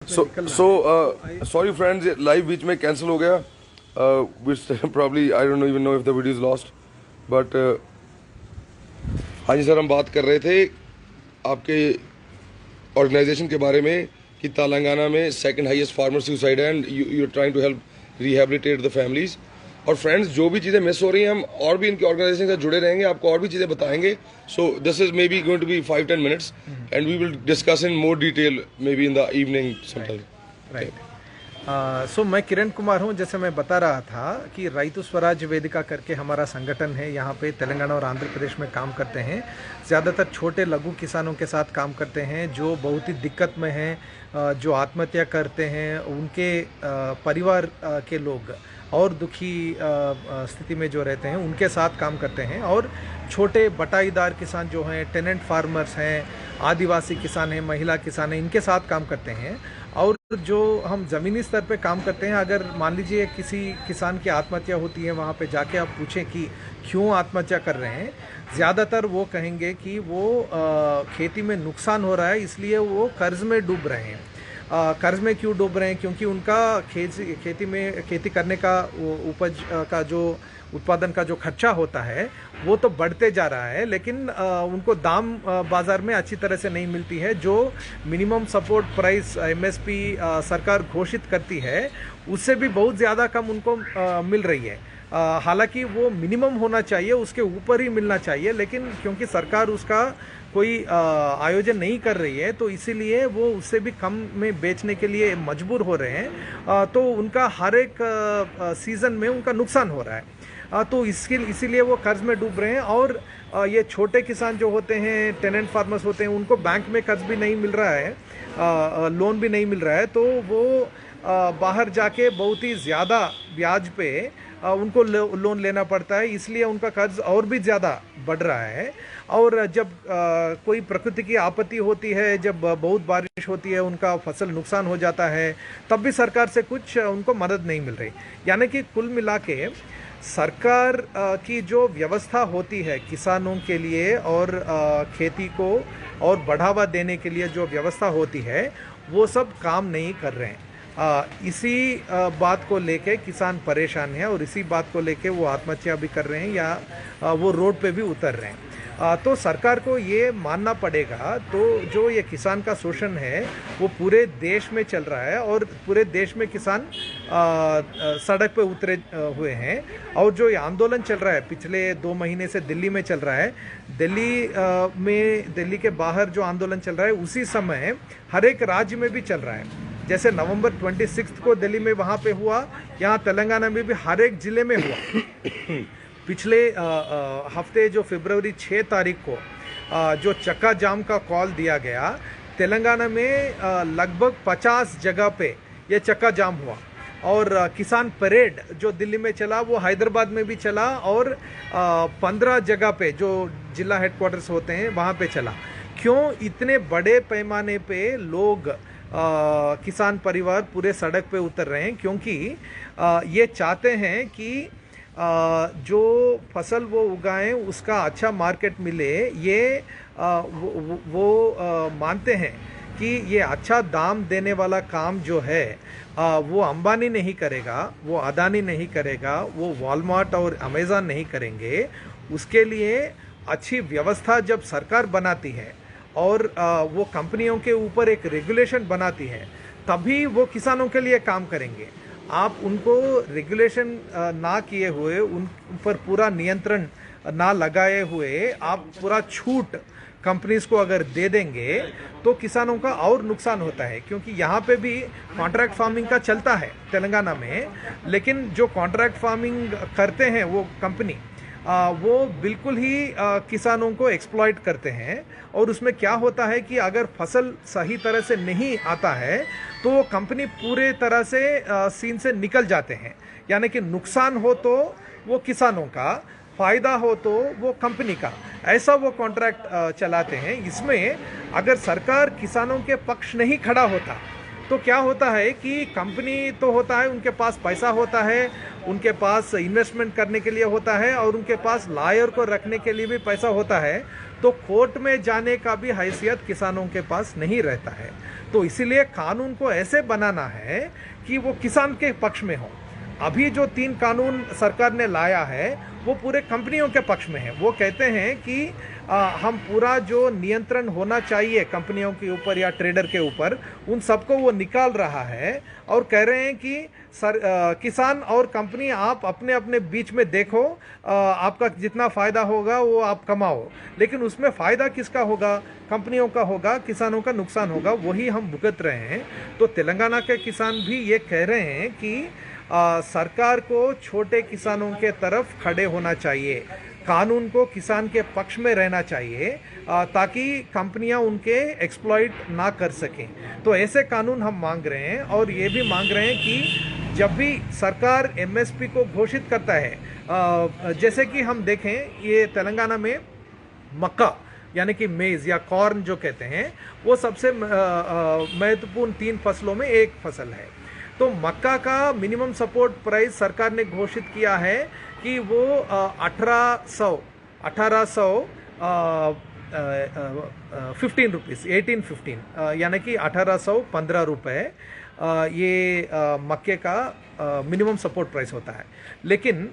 Sorry friends, live बीच में cancel हो गया, which probably I don't even know if the video is lost, but हाँ जी sir, हम बात कर रहे थे आपके ऑर्गेनाइजेशन के बारे में कि तेलंगाना में सेकंड हाईएस्ट फार्मर सुसाइड है and you are trying to help rehabilitate the families. और फ्रेंड्स, जो भी चीज़ें मिस हो रही हैं हम और भी इनके ऑर्गेनाइजेशन से जुड़े रहेंगे, आपको और भी चीज़ें बताएंगे। So this is may be going to be 5-10 minutes and we will discuss in more detail may be in the evening sometime. Right. So मैं किरण कुमार हूं। जैसे मैं बता रहा था कि राइतु स्वराज वेदिका करके हमारा संगठन है, यहाँ पे तेलंगाना और आंध्र प्रदेश में काम करते हैं। ज़्यादातर छोटे लघु किसानों के साथ काम करते हैं जो बहुत ही दिक्कत में हैं, जो आत्महत्या करते हैं, उनके परिवार के लोग और दुखी स्थिति में जो रहते हैं उनके साथ काम करते हैं। और छोटे बटाईदार किसान जो हैं, टेनेंट फार्मर्स हैं, आदिवासी किसान हैं, महिला किसान हैं, इनके साथ काम करते हैं। और जो हम ज़मीनी स्तर पे काम करते हैं, अगर मान लीजिए किसी किसान की आत्महत्या होती है, वहाँ पे जाके आप पूछें कि क्यों आत्महत्या कर रहे हैं, ज़्यादातर वो कहेंगे कि वो खेती में नुकसान हो रहा है इसलिए वो कर्ज़ में डूब रहे हैं। कर्ज में क्यों डूब रहे हैं? क्योंकि उनका खेती करने का उपज का जो उत्पादन का जो खर्चा होता है वो तो बढ़ते जा रहा है, लेकिन उनको दाम बाज़ार में अच्छी तरह से नहीं मिलती है। जो मिनिमम सपोर्ट प्राइस MSP सरकार घोषित करती है उससे भी बहुत ज़्यादा कम उनको मिल रही है। हालांकि वो मिनिमम होना चाहिए, उसके ऊपर ही मिलना चाहिए, लेकिन क्योंकि सरकार उसका कोई आयोजन नहीं कर रही है तो इसीलिए वो उससे भी कम में बेचने के लिए मजबूर हो रहे हैं। तो उनका हर एक सीज़न में उनका नुकसान हो रहा है। तो इसीलिए वो कर्ज में डूब रहे हैं। और ये छोटे किसान जो होते हैं, टेनेंट फार्मर्स होते हैं, उनको बैंक में कर्ज भी नहीं मिल रहा है, लोन भी नहीं मिल रहा है, तो वो बाहर जाके बहुत ही ज़्यादा ब्याज पे उनको लोन लेना पड़ता है, इसलिए उनका कर्ज और भी ज़्यादा बढ़ रहा है। और जब कोई प्रकृति की आपत्ति होती है, जब बहुत बारिश होती है, उनका फसल नुकसान हो जाता है, तब भी सरकार से कुछ उनको मदद नहीं मिल रही। यानी कि कुल मिला के सरकार की जो व्यवस्था होती है किसानों के लिए और खेती को और बढ़ावा देने के लिए जो व्यवस्था होती है वो सब काम नहीं कर रहे हैं। इसी बात को लेके किसान परेशान हैं और इसी बात को लेके वो आत्महत्या भी कर रहे हैं या वो रोड पे भी उतर रहे हैं। तो सरकार को ये मानना पड़ेगा, तो जो ये किसान का शोषण है वो पूरे देश में चल रहा है और पूरे देश में किसान सड़क पे उतरे हुए हैं। और जो ये आंदोलन चल रहा है पिछले 2 महीने से दिल्ली में चल रहा है, दिल्ली के बाहर जो आंदोलन चल रहा है उसी समय हर एक राज्य में भी चल रहा है। जैसे नवंबर 26 को दिल्ली में वहाँ पे हुआ, यहाँ तेलंगाना में भी हर एक ज़िले में हुआ। पिछले हफ्ते जो फरवरी 6 तारीख को जो चक्का जाम का कॉल दिया गया, तेलंगाना में लगभग 50 जगह पे ये चक्का जाम हुआ। और किसान परेड जो दिल्ली में चला वो हैदराबाद में भी चला और 15 जगह पे जो जिला हेडक्वार्टर्स होते हैं वहाँ पे चला। क्यों इतने बड़े पैमाने पे लोग किसान परिवार पूरे सड़क पे उतर रहे हैं? क्योंकि ये चाहते हैं कि जो फसल वो उगाएं उसका अच्छा मार्केट मिले। ये वो मानते हैं कि ये अच्छा दाम देने वाला काम जो है वो अंबानी नहीं करेगा, वो अदानी नहीं करेगा, वो वॉलमार्ट और अमेज़न नहीं करेंगे। उसके लिए अच्छी व्यवस्था जब सरकार बनाती है और वो कंपनियों के ऊपर एक रेगुलेशन बनाती है, तभी वो किसानों के लिए काम करेंगे। आप उनको रेगुलेशन ना किए हुए, उन पर पूरा नियंत्रण ना लगाए हुए आप पूरा छूट कंपनीज को अगर दे देंगे तो किसानों का और नुकसान होता है। क्योंकि यहाँ पे भी कॉन्ट्रैक्ट फार्मिंग का चलता है तेलंगाना में, लेकिन जो कॉन्ट्रैक्ट फार्मिंग करते हैं वो कंपनी वो बिल्कुल ही किसानों को एक्सप्लॉइट करते हैं। और उसमें क्या होता है कि अगर फसल सही तरह से नहीं आता है तो वो कंपनी पूरे तरह से सीन से निकल जाते हैं। यानी कि नुकसान हो तो वो किसानों का, फ़ायदा हो तो वो कंपनी का, ऐसा वो कॉन्ट्रैक्ट चलाते हैं। इसमें अगर सरकार किसानों के पक्ष नहीं खड़ा होता तो क्या होता है कि कंपनी तो होता है, उनके पास पैसा होता है, उनके पास इन्वेस्टमेंट करने के लिए होता है और उनके पास लॉयर को रखने के लिए भी पैसा होता है, तो कोर्ट में जाने का भी हैसियत किसानों के पास नहीं रहता है। तो इसीलिए कानून को ऐसे बनाना है कि वो किसान के पक्ष में हो। अभी जो 3 कानून सरकार ने लाया है वो पूरे कंपनियों के पक्ष में है। वो कहते हैं कि हम पूरा जो नियंत्रण होना चाहिए कंपनियों के ऊपर या ट्रेडर के ऊपर, उन सबको वो निकाल रहा है और कह रहे हैं कि किसान और कंपनी आप अपने अपने बीच में देखो, आपका जितना फ़ायदा होगा वो आप कमाओ, लेकिन उसमें फ़ायदा किसका होगा? कंपनियों का होगा, किसानों का नुकसान होगा, वही हम भुगत रहे हैं। तो तेलंगाना के किसान भी ये कह रहे हैं कि सरकार को छोटे किसानों के तरफ खड़े होना चाहिए, कानून को किसान के पक्ष में रहना चाहिए, ताकि कंपनियां उनके एक्सप्लॉइट ना कर सकें। तो ऐसे कानून हम मांग रहे हैं और ये भी मांग रहे हैं कि जब भी सरकार एमएसपी को घोषित करता है, जैसे कि हम देखें ये तेलंगाना में मक्का यानी कि मेज़ या कॉर्न जो कहते हैं, वो सबसे महत्वपूर्ण 3 फसलों में एक फसल है। तो मक्का का मिनिमम सपोर्ट प्राइस सरकार ने घोषित किया है कि वो 15 रुपीज़ 1815 यानी कि 1815 रुपये ये मक्के का मिनिमम सपोर्ट प्राइस होता है। लेकिन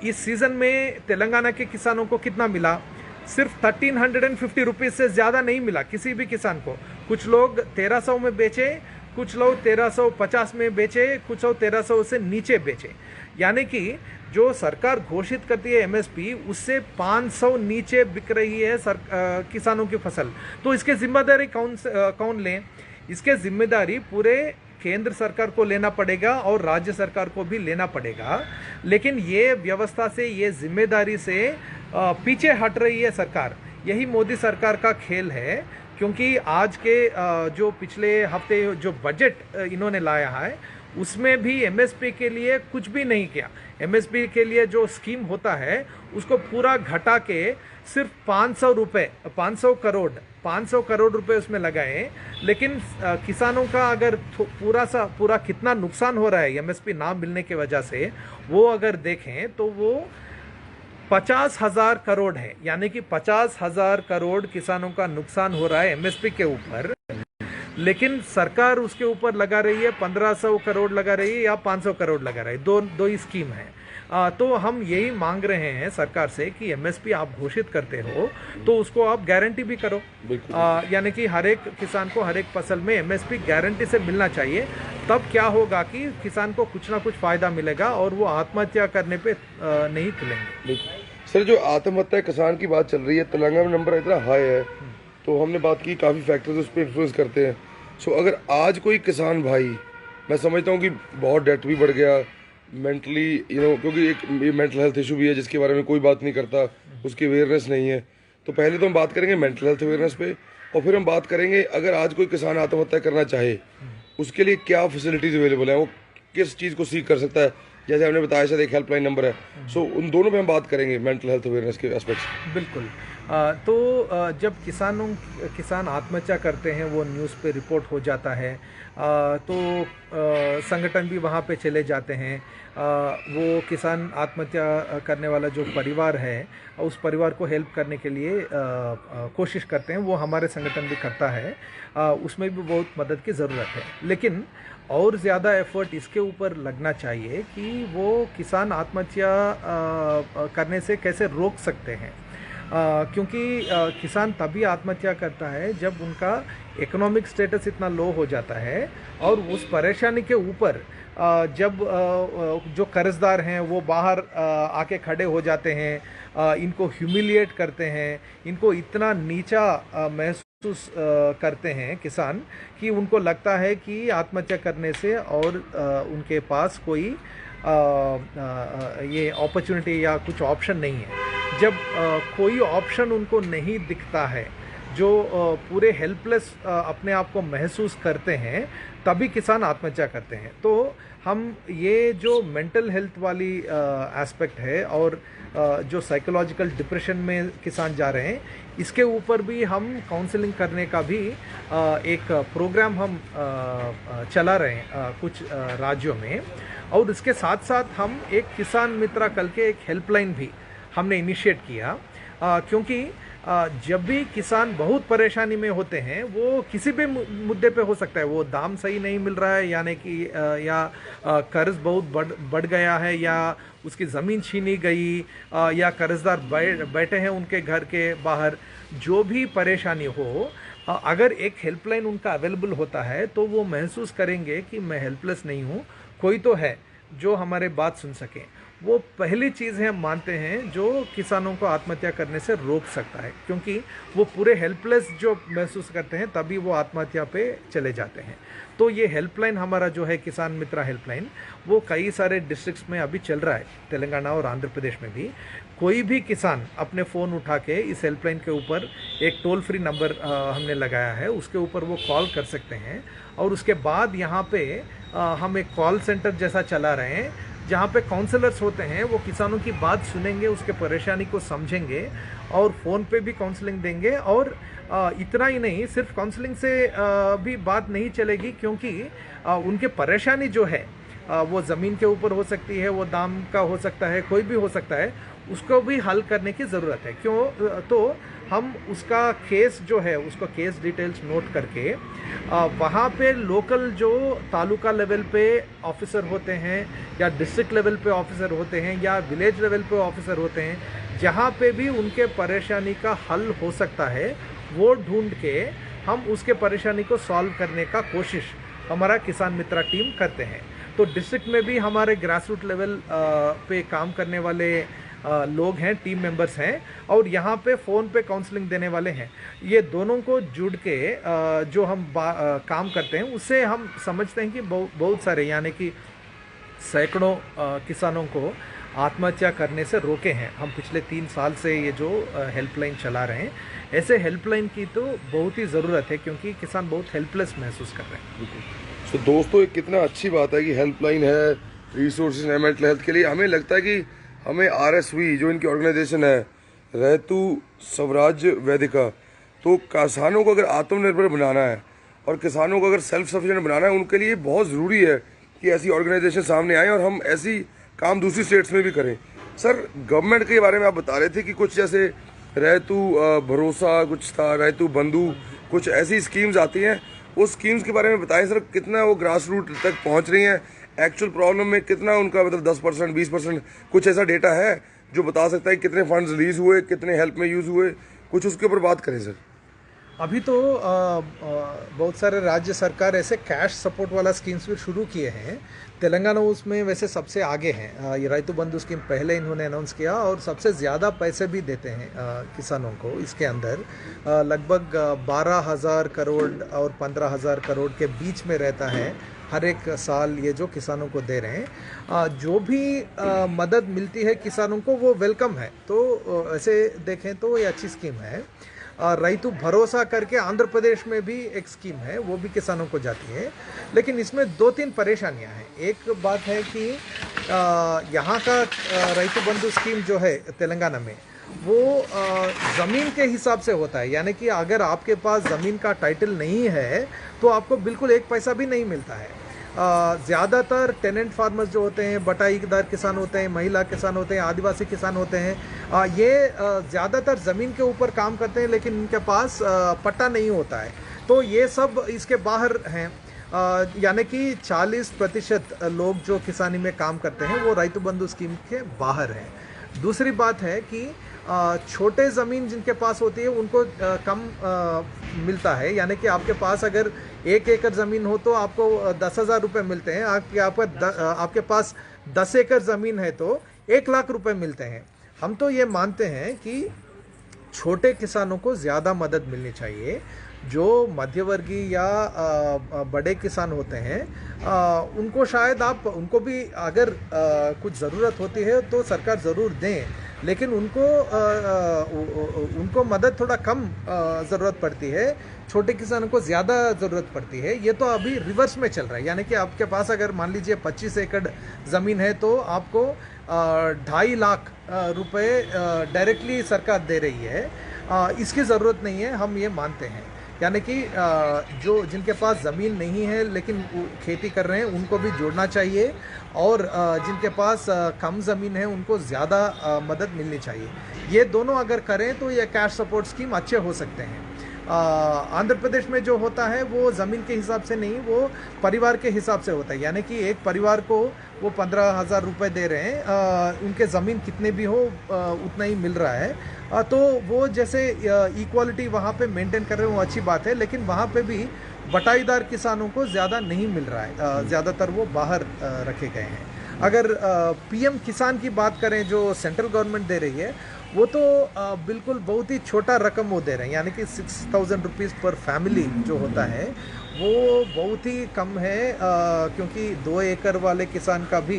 इस सीज़न में तेलंगाना के किसानों को कितना मिला? सिर्फ 1350 रुपीज़ से ज़्यादा नहीं मिला किसी भी किसान को। कुछ लोग 1300 में बेचे, कुछ लोग 1350 में बेचे, कुछ लोग 1300 से नीचे बेचे। यानी कि जो सरकार घोषित करती है एमएसपी, उससे 500 नीचे बिक रही है किसानों की फसल। तो इसके जिम्मेदारी कौन लें? इसके जिम्मेदारी पूरे केंद्र सरकार को लेना पड़ेगा और राज्य सरकार को भी लेना पड़ेगा। लेकिन ये व्यवस्था से, ये जिम्मेदारी से पीछे हट रही है सरकार। यही मोदी सरकार का खेल है, क्योंकि आज के जो पिछले हफ्ते जो बजट इन्होंने लाया है, उसमें भी एमएसपी के लिए कुछ भी नहीं किया। एमएसपी के लिए जो स्कीम होता है उसको पूरा घटा के सिर्फ 500 करोड़ रुपए उसमें लगाए। लेकिन किसानों का अगर पूरा कितना नुकसान हो रहा है एमएसपी ना मिलने की वजह से, वो अगर देखें तो वो 50,000 करोड़ है। यानी कि 50,000 करोड़ किसानों का नुकसान हो रहा है एमएसपी के ऊपर। लेकिन सरकार उसके ऊपर लगा रही है 1500 करोड़ लगा रही है या 500 करोड़ लगा रही है। दो ही स्कीम है। तो हम यही मांग रहे हैं सरकार से कि एमएसपी आप घोषित करते हो तो उसको आप गारंटी भी करो। यानी कि हर एक किसान को हर एक फसल में एमएसपी गारंटी से मिलना चाहिए। तब क्या होगा कि किसान को कुछ ना कुछ फ़ायदा मिलेगा और वो आत्महत्या करने पे नहीं तुलेंगे। सर, जो आत्महत्या किसान की बात चल रही है, तेलंगाना में नंबर इतना हाई है, तो हमने बात की काफ़ी फैक्टर्स उस पर इन्फ्लुएंस करते हैं। सो अगर आज कोई किसान भाई, मैं समझता हूँ कि बहुत डेट भी बढ़ गया मेंटली, क्योंकि एक मेंटल हेल्थ इशू भी है जिसके बारे में कोई बात नहीं करता, उसकी अवेयरनेस नहीं है। तो पहले तो हम बात करेंगे मेंटल हेल्थ अवेयरनेस पे, और फिर हम बात करेंगे अगर आज कोई किसान आत्महत्या करना चाहे उसके लिए क्या फैसिलिटीज़ अवेलेबल है, वो किस चीज़ को सीख कर सकता है। जैसे हमने बताया शायद एक हेल्पलाइन नंबर है। सो उन दोनों पे हम बात करेंगे, मेंटल हेल्थ अवेयरनेस के एस्पेक्ट्स। बिल्कुल। जब किसान आत्महत्या करते हैं, वो न्यूज़ पे रिपोर्ट हो जाता है, तो संगठन भी वहाँ पे चले जाते हैं। वो किसान आत्महत्या करने वाला जो परिवार है, उस परिवार को हेल्प करने के लिए कोशिश करते हैं। वो हमारे संगठन भी करता है। उसमें भी बहुत मदद की ज़रूरत है। लेकिन और ज़्यादा एफर्ट इसके ऊपर लगना चाहिए कि वो किसान आत्महत्या करने से कैसे रोक सकते हैं। क्योंकि किसान तभी आत्महत्या करता है जब उनका इकोनॉमिक स्टेटस इतना लो हो जाता है, और उस परेशानी के ऊपर जब जो कर्जदार हैं वो बाहर आके खड़े हो जाते हैं, इनको ह्यूमिलिएट करते हैं, इनको इतना नीचा महसूस करते हैं किसान कि उनको लगता है कि आत्महत्या करने से और उनके पास कोई ये अपॉर्चुनिटी या कुछ ऑप्शन नहीं है। जब कोई ऑप्शन उनको नहीं दिखता है, जो पूरे हेल्पलेस अपने आप को महसूस करते हैं, तभी किसान आत्महत्या करते हैं। तो हम ये जो मेंटल हेल्थ वाली एस्पेक्ट है और जो साइकोलॉजिकल डिप्रेशन में किसान जा रहे हैं, इसके ऊपर भी हम काउंसलिंग करने का भी एक प्रोग्राम हम चला रहे हैं कुछ राज्यों में। और इसके साथ साथ हम एक किसान मित्रा कल के एक हेल्पलाइन भी हमने इनिशिएट किया, क्योंकि जब भी किसान बहुत परेशानी में होते हैं, वो किसी भी मुद्दे पे हो सकता है, वो दाम सही नहीं मिल रहा है, यानी कि या कर्ज बहुत बढ़ गया है, या उसकी ज़मीन छीनी गई, या कर्जदार बैठे हैं उनके घर के बाहर, जो भी परेशानी हो, अगर एक हेल्पलाइन उनका अवेलेबल होता है तो वो महसूस करेंगे कि मैं हेल्पलेस नहीं हूँ, कोई तो है जो हमारे बात सुन सके। वो पहली चीज़ है, हम मानते हैं, जो किसानों को आत्महत्या करने से रोक सकता है, क्योंकि वो पूरे हेल्पलेस जो महसूस करते हैं तभी वो आत्महत्या पे चले जाते हैं। तो ये हेल्पलाइन हमारा जो है किसान मित्रा हेल्पलाइन, वो कई सारे डिस्ट्रिक्ट्स में अभी चल रहा है, तेलंगाना और आंध्र प्रदेश में भी। कोई भी किसान अपने फ़ोन उठा के इस हेल्पलाइन के ऊपर एक टोल फ्री नंबर हमने लगाया है, उसके ऊपर वो कॉल कर सकते हैं। और उसके बाद यहाँ पे हम एक कॉल सेंटर जैसा चला रहे हैं, जहाँ पे काउंसलर्स होते हैं, वो किसानों की बात सुनेंगे, उसके परेशानी को समझेंगे और फ़ोन पे भी काउंसलिंग देंगे। और इतना ही नहीं, सिर्फ काउंसलिंग से भी बात नहीं चलेगी, क्योंकि उनके परेशानी जो है वो ज़मीन के ऊपर हो सकती है, वो दाम का हो सकता है, कोई भी हो सकता है, उसको भी हल करने की ज़रूरत है। क्यों? तो हम उसका केस जो है, उसको केस डिटेल्स नोट करके वहाँ पे लोकल जो तालुका लेवल पे ऑफिसर होते हैं, या डिस्ट्रिक्ट लेवल पे ऑफिसर होते हैं, या विलेज लेवल पे ऑफिसर होते हैं, जहाँ पे भी उनके परेशानी का हल हो सकता है, वो ढूंढ के हम उसके परेशानी को सॉल्व करने का कोशिश हमारा किसान मित्रा टीम करते हैं। तो डिस्ट्रिक्ट में भी हमारे ग्रास रूट लेवल पे काम करने वाले लोग हैं, टीम मेंबर्स हैं, और यहाँ पे फ़ोन पे काउंसलिंग देने वाले हैं। ये दोनों को जुड़ के जो हम काम करते हैं, उससे हम समझते हैं कि बहुत सारे, यानी कि सैकड़ों किसानों को आत्महत्या करने से रोके हैं हम पिछले 3 साल से। ये जो हेल्पलाइन चला रहे हैं, ऐसे हेल्पलाइन की तो बहुत ही ज़रूरत है, क्योंकि किसान बहुत हेल्पलेस महसूस कर रहे हैं। तो दोस्तों, ये कितना अच्छी बात है कि हेल्पलाइन है रिसोर्सेज है मेंटल हेल्थ के लिए। हमें लगता है कि हमें RSV जो इनकी ऑर्गेनाइजेशन है, रैतु स्वराज वेदिका, तो किसानों को अगर आत्मनिर्भर बनाना है और किसानों को अगर सेल्फ सफिशिएंट बनाना है, उनके लिए बहुत ज़रूरी है कि ऐसी ऑर्गेनाइजेशन सामने आए और हम ऐसी काम दूसरी स्टेट्स में भी करें। सर, गवर्नमेंट के बारे में आप बता रहे थे कि कुछ जैसे रैतु भरोसा कुछ था, रैतु बंधु, कुछ ऐसी स्कीम्स आती हैं, उस स्कीम्स के बारे में बताएं सर, कितना वो ग्रास रूट तक पहुंच रही हैं, एक्चुअल प्रॉब्लम में कितना उनका, मतलब 10%, 20%, कुछ ऐसा डेटा है जो बता सकता है कितने फंड्स रिलीज हुए, कितने हेल्प में यूज़ हुए, कुछ उसके ऊपर बात करें सर। अभी तो बहुत सारे राज्य सरकार ऐसे कैश सपोर्ट वाला स्कीम्स भी शुरू किए हैं। तेलंगाना उसमें वैसे सबसे आगे हैं। ये रैतु बंधु स्कीम पहले इन्होंने अनाउंस किया, और सबसे ज़्यादा पैसे भी देते हैं किसानों को। इसके अंदर लगभग 12,000 करोड़ और 15,000 करोड़ के बीच में रहता है हर एक साल, ये जो किसानों को दे रहे हैं। जो भी मदद मिलती है किसानों को, वो वेलकम है। तो ऐसे देखें तो ये अच्छी स्कीम है। रैतु भरोसा करके आंध्र प्रदेश में भी एक स्कीम है, वो भी किसानों को जाती है, लेकिन इसमें 2-3 परेशानियां हैं। एक बात है कि यहाँ का रैतु बंधु स्कीम जो है तेलंगाना में, वो ज़मीन के हिसाब से होता है, यानी कि अगर आपके पास ज़मीन का टाइटल नहीं है तो आपको बिल्कुल 1 पैसा भी नहीं मिलता है। ज़्यादातर टेनेंट फार्मर्स जो होते हैं, बटाईदार किसान होते हैं, महिला किसान होते हैं, आदिवासी किसान होते हैं, ये ज़्यादातर ज़मीन के ऊपर काम करते हैं, लेकिन इनके पास पट्टा नहीं होता है। तो ये सब इसके बाहर हैं। यानी कि 40% लोग जो किसानी में काम करते हैं वो रैतु बंधु स्कीम के बाहर हैं। दूसरी बात है कि छोटे ज़मीन जिनके पास होती है उनको कम मिलता है, यानी कि आपके पास अगर 1 एकड़ ज़मीन हो तो आपको 10,000 रुपये मिलते हैं। आपके पास 10 एकड़ ज़मीन है तो 1 लाख रुपए मिलते हैं। हम तो ये मानते हैं कि छोटे किसानों को ज़्यादा मदद मिलनी चाहिए। जो मध्यवर्गीय या बड़े किसान होते हैं, उनको शायद आप उनको भी अगर कुछ ज़रूरत होती है तो सरकार ज़रूर दें, लेकिन उनको मदद थोड़ा कम ज़रूरत पड़ती है, छोटे किसानों को ज़्यादा ज़रूरत पड़ती है। ये तो अभी रिवर्स में चल रहा है, यानी कि आपके पास अगर मान लीजिए 25 एकड़ ज़मीन है तो आपको 2.5 लाख रुपए डायरेक्टली सरकार दे रही है। इसकी ज़रूरत नहीं है, हम ये मानते हैं। यानी कि जो जिनके पास ज़मीन नहीं है लेकिन वो खेती कर रहे हैं उनको भी जोड़ना चाहिए, और जिनके पास कम ज़मीन है उनको ज़्यादा मदद मिलनी चाहिए। ये दोनों अगर करें तो ये कैश सपोर्ट स्कीम अच्छे हो सकते हैं। आंध्र प्रदेश में जो होता है वो ज़मीन के हिसाब से नहीं, वो परिवार के हिसाब से होता है। यानी कि एक परिवार को वो 15,000 रुपये दे रहे हैं, उनके ज़मीन कितने भी हो उतना ही मिल रहा है। तो वो जैसे इक्वालिटी वहाँ पे मेंटेन कर रहे हैं, वो अच्छी बात है, लेकिन वहाँ पे भी बटाईदार किसानों को ज़्यादा नहीं मिल रहा है, ज़्यादातर वो बाहर रखे गए हैं। अगर पीएम किसान की बात करें जो सेंट्रल गवर्नमेंट दे रही है, वो तो बिल्कुल बहुत ही छोटा रकम वो दे रहे हैं, यानी कि 6,000 रुपीज़ पर फैमिली जो होता है वो बहुत ही कम है, क्योंकि 2 एकड़ वाले किसान का भी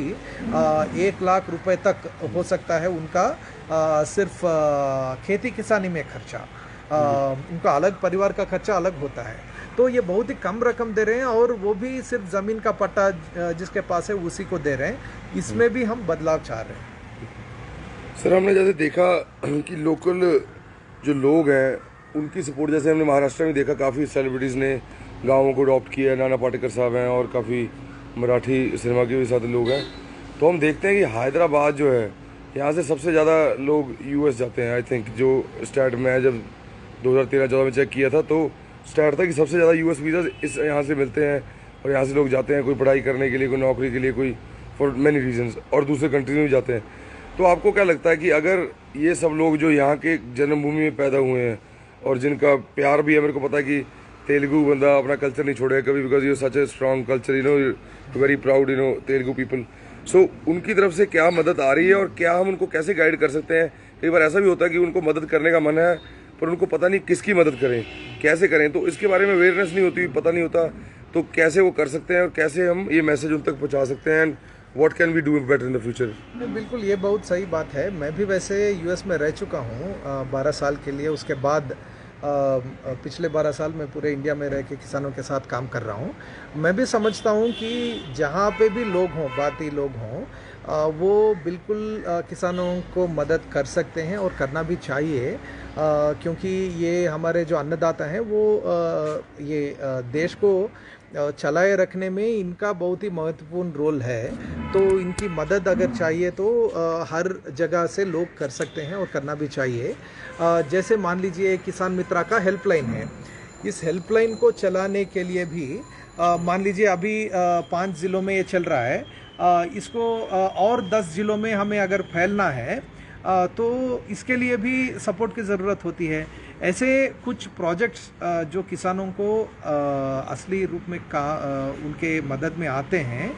1 लाख रुपए तक हो सकता है उनका सिर्फ खेती किसानी में खर्चा। उनका अलग परिवार का खर्चा अलग होता है, तो ये बहुत ही कम रकम दे रहे हैं, और वो भी सिर्फ ज़मीन का पट्टा जिसके पास है उसी को दे रहे हैं। इसमें भी हम बदलाव चाह रहे हैं। सर हमने जैसे देखा कि लोकल जो लोग हैं उनकी सपोर्ट, जैसे हमने महाराष्ट्र में देखा काफ़ी सेलिब्रिटीज़ ने गाँवों को अडॉप्ट किया है, नाना पाटेकर साहब हैं और काफ़ी मराठी सिनेमा के भी साथ लोग हैं। तो हम देखते हैं कि हैदराबाद जो है यहाँ से सबसे ज़्यादा लोग यूएस जाते हैं। आई थिंक जो स्टैट में जब 2013-14 में चेक किया था तो स्टैट था कि सबसे ज़्यादा यूएस वीज़ा इस यहाँ से मिलते हैं, और यहाँ से लोग जाते हैं कोई पढ़ाई करने के लिए, कोई नौकरी के लिए, कोई फॉर मैनी रीजन्स, और दूसरे कंट्री में भी जाते हैं। तो आपको क्या लगता है कि अगर ये सब लोग जो यहाँ के जन्मभूमि में पैदा हुए हैं और जिनका प्यार भी है, मेरे को पता है कि तेलुगु बंदा अपना कल्चर नहीं छोड़ेगा कभी, because you such a strong culture, you know very proud, you know Telugu people. So उनकी तरफ से क्या मदद आ रही है और क्या हम उनको कैसे गाइड कर सकते हैं? कई बार ऐसा भी होता है कि उनको मदद करने का मन है पर उनको पता नहीं किसकी मदद करें, कैसे करें, तो इसके बारे में अवेयरनेस नहीं होती, पता नहीं होता, तो कैसे वो कर सकते हैं और कैसे हम ये मैसेज उन तक पहुँचा सकते हैं? What can we do better in the future? बिल्कुल, ये बहुत सही बात है। मैं भी वैसे यूएस में रह चुका हूँ 12 साल के लिए। उसके बाद पिछले 12 साल मैं पूरे इंडिया में रह के किसानों के साथ काम कर रहा हूँ। मैं भी समझता हूँ कि जहाँ पे भी लोग हों, भारतीय लोग हों, वो बिल्कुल किसानों को मदद कर सकते हैं और करना भी चाहिए, क्योंकि ये हमारे जो अन्नदाता हैं वो ये देश को चलाए रखने में इनका बहुत ही महत्वपूर्ण रोल है। तो इनकी मदद अगर चाहिए तो हर जगह से लोग कर सकते हैं और करना भी चाहिए। जैसे मान लीजिए किसान मित्रा का हेल्पलाइन है, इस हेल्पलाइन को चलाने के लिए भी मान लीजिए अभी 5 ज़िलों में ये चल रहा है, इसको और 10 ज़िलों में हमें अगर फैलना है तो इसके लिए भी सपोर्ट की ज़रूरत होती है। ऐसे कुछ प्रोजेक्ट्स जो किसानों को असली रूप में उनके मदद में आते हैं,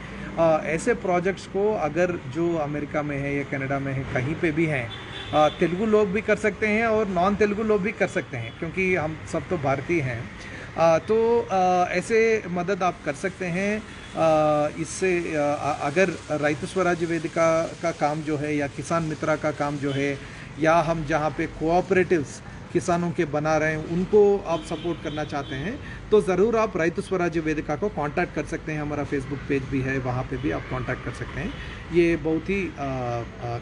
ऐसे प्रोजेक्ट्स को अगर जो अमेरिका में है या कनाडा में है, कहीं पे भी हैं, तेलुगु लोग भी कर सकते हैं और नॉन तेलुगु लोग भी कर सकते हैं, क्योंकि हम सब तो भारतीय हैं। तो ऐसे मदद आप कर सकते हैं। इससे अगर राइतु स्वराज वेदिका का काम जो है या किसान मित्रा का काम जो है, या हम जहाँ पे कोऑपरेटिव्स किसानों के बना रहे हैं उनको आप सपोर्ट करना चाहते हैं, तो ज़रूर आप राइतु स्वराज वेदिका को कांटेक्ट कर सकते हैं। हमारा फेसबुक पेज भी है, वहाँ पे भी आप कांटेक्ट कर सकते हैं। ये बहुत ही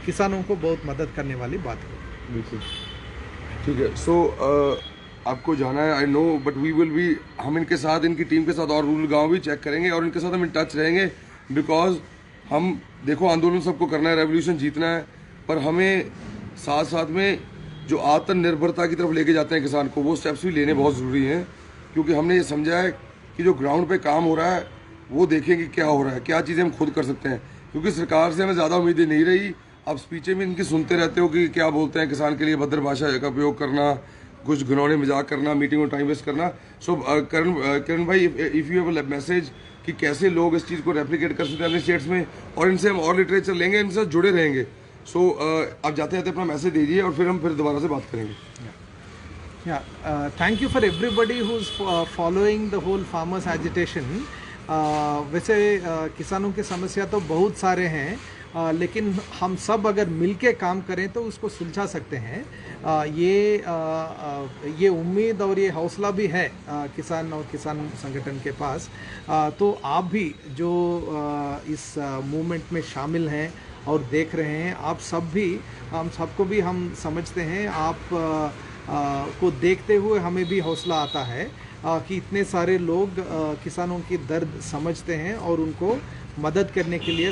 किसानों को बहुत मदद करने वाली बात है। बिल्कुल ठीक है। सो आपको जाना है, I know, but we will be, हम इनके साथ, इनकी टीम के साथ और रूरल गांव भी चेक करेंगे और इनके साथ हम इन टच रहेंगे, बिकॉज हम देखो आंदोलन सबको करना है, रेवोल्यूशन जीतना है, पर हमें साथ साथ में जो आत्मनिर्भरता की तरफ लेके जाते हैं किसान को, वो स्टेप्स भी लेने बहुत ज़रूरी हैं। क्योंकि हमने ये समझा है कि जो ग्राउंड पे काम हो रहा है वो देखें कि क्या हो रहा है, क्या चीज़ें हम खुद कर सकते हैं, क्योंकि सरकार से हमें ज़्यादा उम्मीदें नहीं रही। आप स्पीचें में इनकी सुनते रहते हो कि क्या बोलते हैं किसान के लिए भद्र भाषा का उपयोग करना, कुछ घिनौने मजाक करना, मीटिंग में टाइम वेस्ट करना। सो करण भाई, if you have a message कि कैसे लोग इस चीज़ को रेप्लिकेट कर सकते हैं अपने स्टेट्स में, और इनसे हम और लिटरेचर लेंगे, इनसे जुड़े रहेंगे। सो आप जाते जाते अपना मैसेज दीजिए और फिर हम दोबारा से बात करेंगे। Thank you for everybody who is following the whole farmers agitation. वैसे किसानों की समस्या तो बहुत सारे हैं, लेकिन हम सब अगर मिलके काम करें तो उसको सुलझा सकते हैं। ये उम्मीद और ये हौसला भी है किसान और किसान संगठन के पास। तो आप भी जो इस मूवमेंट में शामिल हैं और देख रहे हैं, आप सब भी, हम सबको भी हम समझते हैं, आप को देखते हुए हमें भी हौसला आता है कि इतने सारे लोग किसानों की दर्द समझते हैं और उनको मदद करने के लिए